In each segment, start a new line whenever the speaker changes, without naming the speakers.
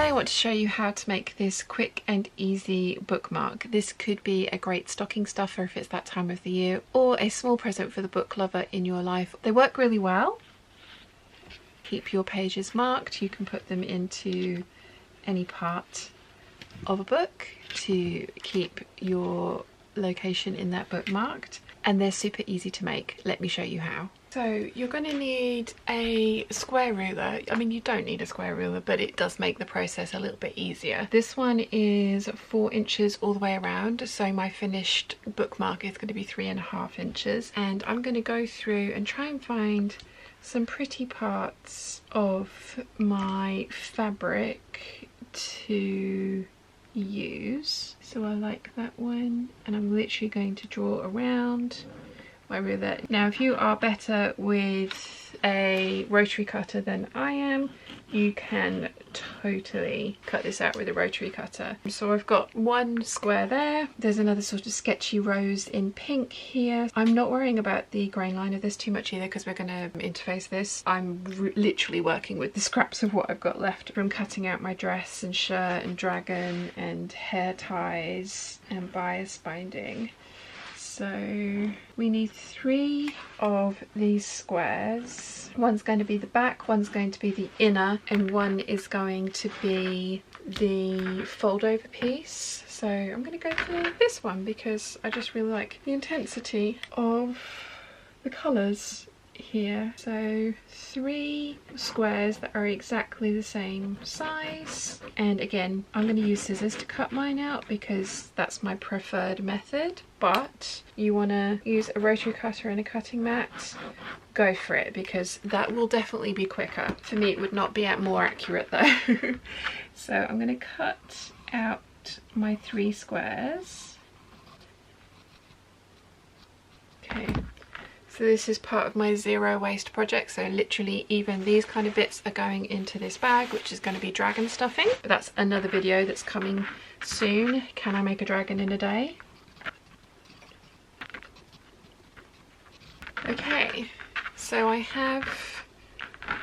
Today I want to show you how to make this quick and easy bookmark. This could be a great stocking stuffer if it's that time of the year, or a small present for the book lover in your life. They work really well. Keep your pages marked. You can put them into any part of a book to keep your location in that book marked, and they're super easy to make. Let me show you how. So you're going to need a square ruler. I mean, you don't need a square ruler, but it does make the process a little bit easier. This one is 4 inches all the way around, so my finished bookmark is going to be 3.5 inches. And I'm going to go through and try and find some pretty parts of my fabric to use. So I like that one, and I'm literally going to draw around my ruler. Now if you are better with a rotary cutter than I am, you can totally cut this out with a rotary cutter. So I've got one square there. There's another sort of sketchy rose in pink here. I'm not worrying about the grain line of this too much either, because we're going to interface this. I'm literally working with the scraps of what I've got left from cutting out my dress and shirt and dragon and hair ties and bias binding. So we need 3 of these squares. One's going to be the back, one's going to be the inner, and one is going to be the fold over piece. So I'm going to go for this one because I just really like the intensity of the colours here. So 3 squares that are exactly the same size, and again I'm going to use scissors to cut mine out because that's my preferred method, but you want to use a rotary cutter and a cutting mat, go for it, because that will definitely be quicker. For me it would not be more accurate though. So I'm going to cut out my 3 squares. Okay. So this is part of my zero waste project, so literally even these kind of bits are going into this bag, which is going to be dragon stuffing. But that's another video that's coming soon. Can I make a dragon in a day? Okay, so I have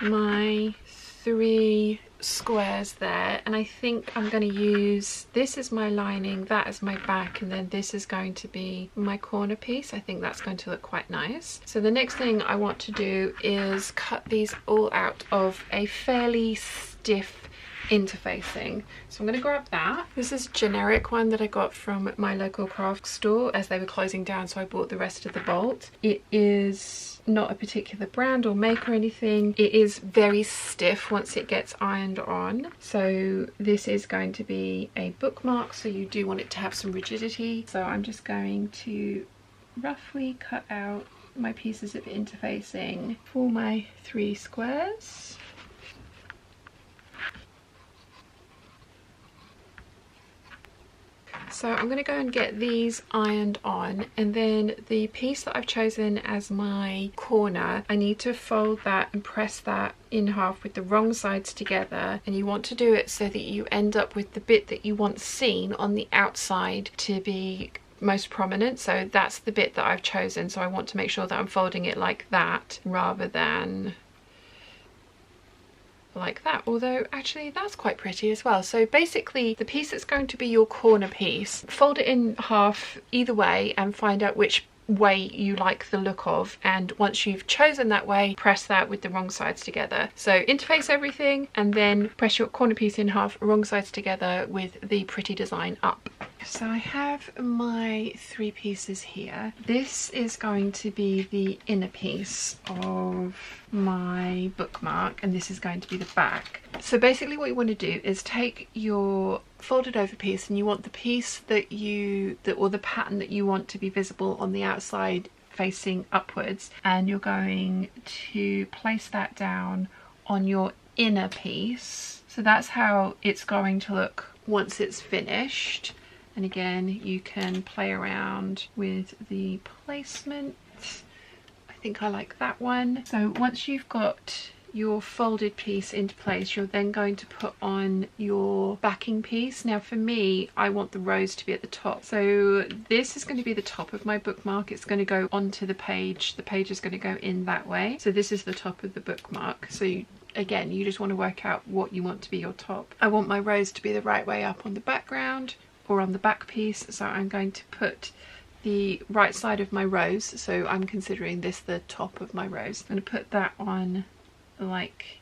my 3 squares there, and I think I'm going to use this as my lining, that as my back, and then this is going to be my corner piece. I think that's going to look quite nice. So the next thing I want to do is cut these all out of a fairly stiff interfacing. So I'm going to grab that. This is a generic one that I got from my local craft store as they were closing down, so I bought the rest of the bolt. It is not a particular brand or make or anything. It is very stiff once it gets ironed on. So this is going to be a bookmark, so you do want it to have some rigidity. So I'm just going to roughly cut out my pieces of interfacing for my 3 squares. So I'm going to go and get these ironed on, and then the piece that I've chosen as my corner, I need to fold that and press that in half with the wrong sides together, and you want to do it so that you end up with the bit that you want seen on the outside to be most prominent. So that's the bit that I've chosen, so I want to make sure that I'm folding it like that rather than like that, although actually that's quite pretty as well. So basically the piece that's going to be your corner piece, fold it in half either way and find out which way you like the look of, and once you've chosen that way, press that with the wrong sides together. So interface everything and then press your corner piece in half, wrong sides together with the pretty design up. So I have my 3 pieces here. This is going to be the inner piece of my bookmark, and this is going to be the back. So basically what you want to do is take your folded over piece, and you want the piece that or the pattern that you want to be visible on the outside facing upwards, and you're going to place that down on your inner piece. So that's how it's going to look once it's finished. And again, you can play around with the placement. I think I like that one. So once you've got your folded piece into place, you're then going to put on your backing piece. Now for me, I want the rose to be at the top, so this is going to be the top of my bookmark. It's going to go onto the page is going to go in that way, so this is the top of the bookmark. So again, you just want to work out what you want to be your top. I want my rose to be the right way up on the background or on the back piece, so I'm going to put the right side of my rose, so I'm considering this the top of my rose. I'm going to put that on like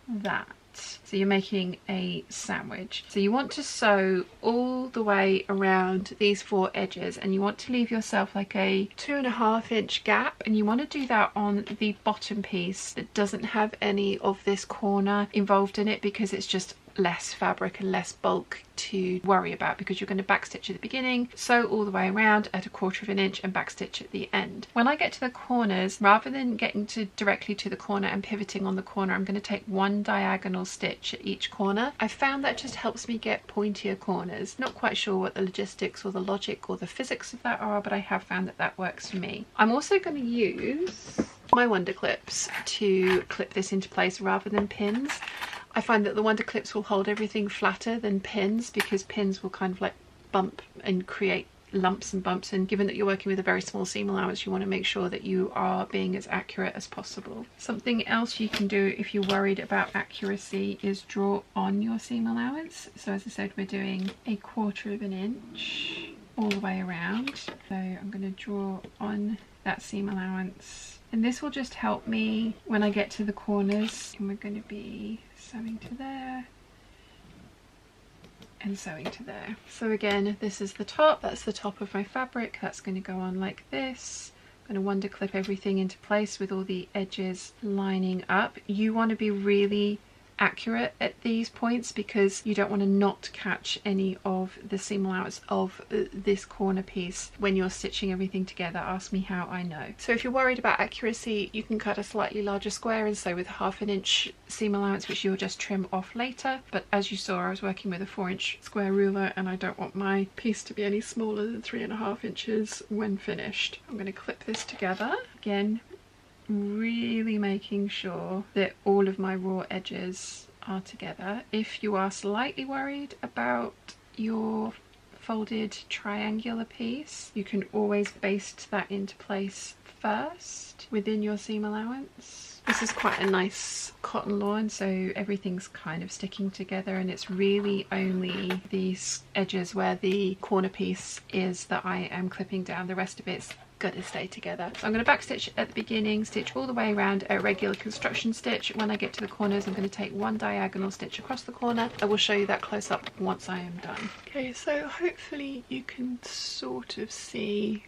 that. So you're making a sandwich. So you want to sew all the way around these 4 edges, and you want to leave yourself like a 2.5 inch gap, and you want to do that on the bottom piece that doesn't have any of this corner involved in it, because it's just less fabric and less bulk to worry about, because you're going to backstitch at the beginning, sew all the way around at 1/4 inch and backstitch at the end. When I get to the corners, rather than getting directly to the corner and pivoting on the corner, I'm going to take 1 diagonal stitch at each corner. I found that just helps me get pointier corners. Not quite sure what the logistics or the logic or the physics of that are, but I have found that that works for me. I'm also going to use my wonder clips to clip this into place rather than pins. I find that the wonder clips will hold everything flatter than pins, because pins will kind of like bump and create lumps and bumps, and given that you're working with a very small seam allowance, you want to make sure that you are being as accurate as possible. Something else you can do if you're worried about accuracy is draw on your seam allowance. So as I said, we're doing 1/4 inch all the way around. So I'm going to draw on that seam allowance, and this will just help me when I get to the corners. And we're going to be sewing to there and sewing to there. So again, this is the top, that's the top of my fabric, that's going to go on like this. I'm going to wonder clip everything into place with all the edges lining up. You want to be really accurate at these points, because you don't want to not catch any of the seam allowance of this corner piece when you're stitching everything together. Ask me how I know. So if you're worried about accuracy, you can cut a slightly larger square and sew with 1/2 inch seam allowance, which you'll just trim off later. But as you saw, I was working with a 4-inch square ruler, and I don't want my piece to be any smaller than 3.5 inches when finished. I'm going to clip this together again, really making sure that all of my raw edges are together. If you are slightly worried about your folded triangular piece, you can always baste that into place first within your seam allowance. This is quite a nice cotton lawn, so everything's kind of sticking together, and it's really only these edges where the corner piece is that I am clipping down. The rest of it's gotta stay together. So I'm going to backstitch at the beginning, stitch all the way around a regular construction stitch. When I get to the corners, I'm going to take 1 diagonal stitch across the corner. I will show you that close up once I am done. Okay, so hopefully you can sort of see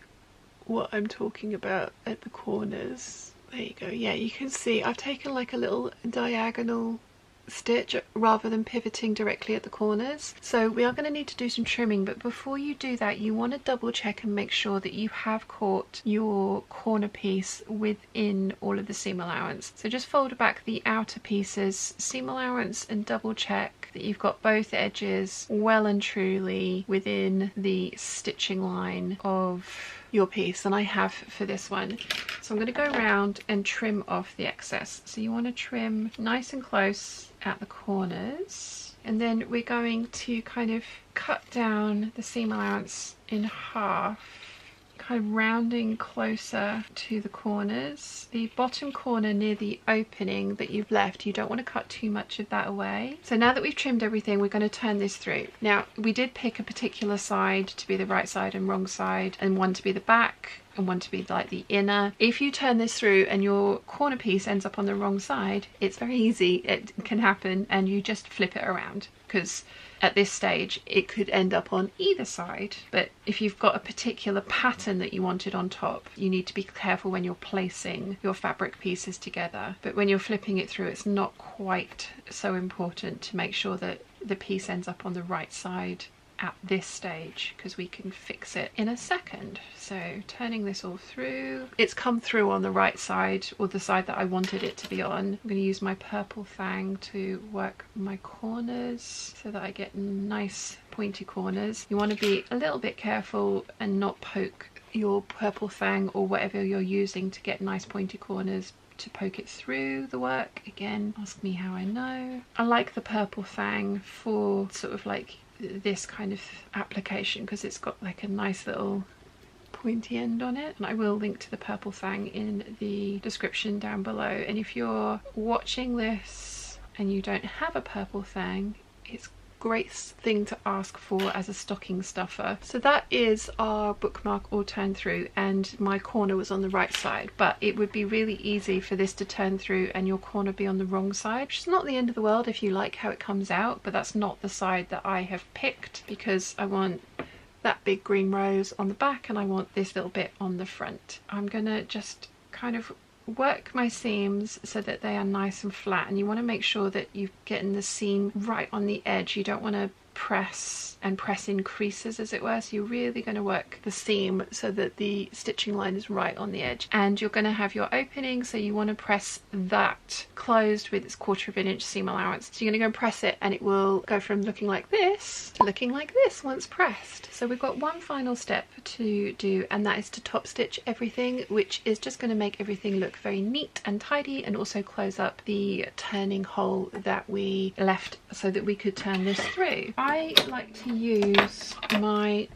what I'm talking about at the corners. There you go. Yeah, you can see I've taken like a little diagonal stitch rather than pivoting directly at the corners. So we are going to need to do some trimming, but before you do that, you want to double check and make sure that you have caught your corner piece within all of the seam allowance. So just fold back the outer pieces, seam allowance, and double check that you've got both edges well and truly within the stitching line of your piece, and I have for this one. So I'm going to go around and trim off the excess. So you want to trim nice and close at the corners, and then we're going to kind of cut down the seam allowance in half, kind of rounding closer to the corners. The bottom corner near the opening that you've left, you don't want to cut too much of that away. So now that we've trimmed everything, we're going to turn this through. Now, we did pick a particular side to be the right side and wrong side, and one to be the back and one to be like the inner. If you turn this through and your corner piece ends up on the wrong side, it's very easy, it can happen, and you just flip it around, because at this stage it could end up on either side. But if you've got a particular pattern that you wanted on top, you need to be careful when you're placing your fabric pieces together. But when you're flipping it through, it's not quite so important to make sure that the piece ends up on the right side at this stage, because we can fix it in a second. So turning this all through, it's come through on the right side, or the side that I wanted it to be on. I'm going to use my purple fang to work my corners so that I get nice pointy corners. You want to be a little bit careful and not poke your purple fang or whatever you're using to get nice pointy corners, to poke it through the work. Again, ask me how I know. I like the purple fang for sort of like this kind of application, because it's got like a nice little pointy end on it, and I will link to the purple fang in the description down below. And if you're watching this and you don't have a purple thing, it's great thing to ask for as a stocking stuffer. So that is our bookmark all turned through, and my corner was on the right side, but it would be really easy for this to turn through and your corner be on the wrong side, which is not the end of the world if you like how it comes out, but that's not the side that I have picked because I want that big green rose on the back and I want this little bit on the front. I'm gonna just kind of work my seams so that they are nice and flat, and you want to make sure that you're getting the seam right on the edge. You don't want to press in creases, as it were, so you're really going to work the seam so that the stitching line is right on the edge. And you're going to have your opening, so you want to press that closed with its 1/4 of an inch seam allowance. So you're going to go and press it, and it will go from looking like this to looking like this once pressed. So we've got one final step to do, and that is to top stitch everything, which is just going to make everything look very neat and tidy, and also close up the turning hole that we left so that we could turn this through. I like to use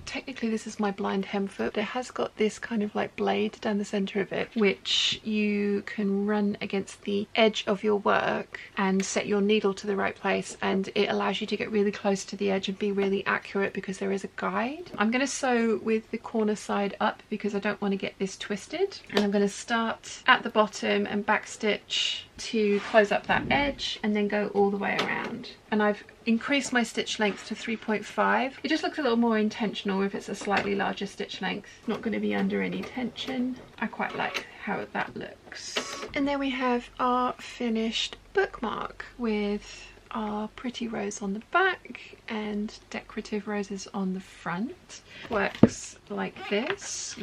technically this is my blind hem foot. It has got this kind of like blade down the center of it, which you can run against the edge of your work and set your needle to the right place, and it allows you to get really close to the edge and be really accurate because there is a guide. I'm going to sew with the corner side up because I don't want to get this twisted, and I'm going to start at the bottom and backstitch to close up that edge and then go all the way around. And I've increased my stitch length to 3.5. It just looks a little more intentional if it's a slightly larger stitch length. It's not going to be under any tension. I quite like how that looks. And then we have our finished bookmark with our pretty rose on the back and decorative roses on the front. Works like this.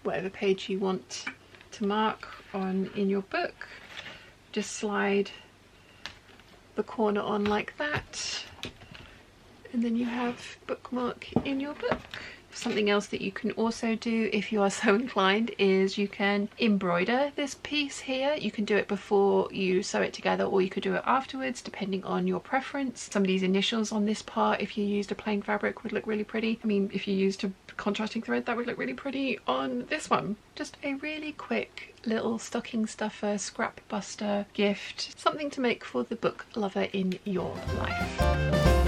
Whatever page you want to mark on in your book, just slide the corner on like that, and then you have bookmark in your book. Something else that you can also do if you are so inclined is you can embroider this piece here. You can do it before you sew it together, or you could do it afterwards depending on your preference. Somebody's initials on this part, if you used a plain fabric, would look really pretty. I mean, if you used a contrasting thread, that would look really pretty on this one. Just a really quick little stocking stuffer, scrap buster gift, something to make for the book lover in your life.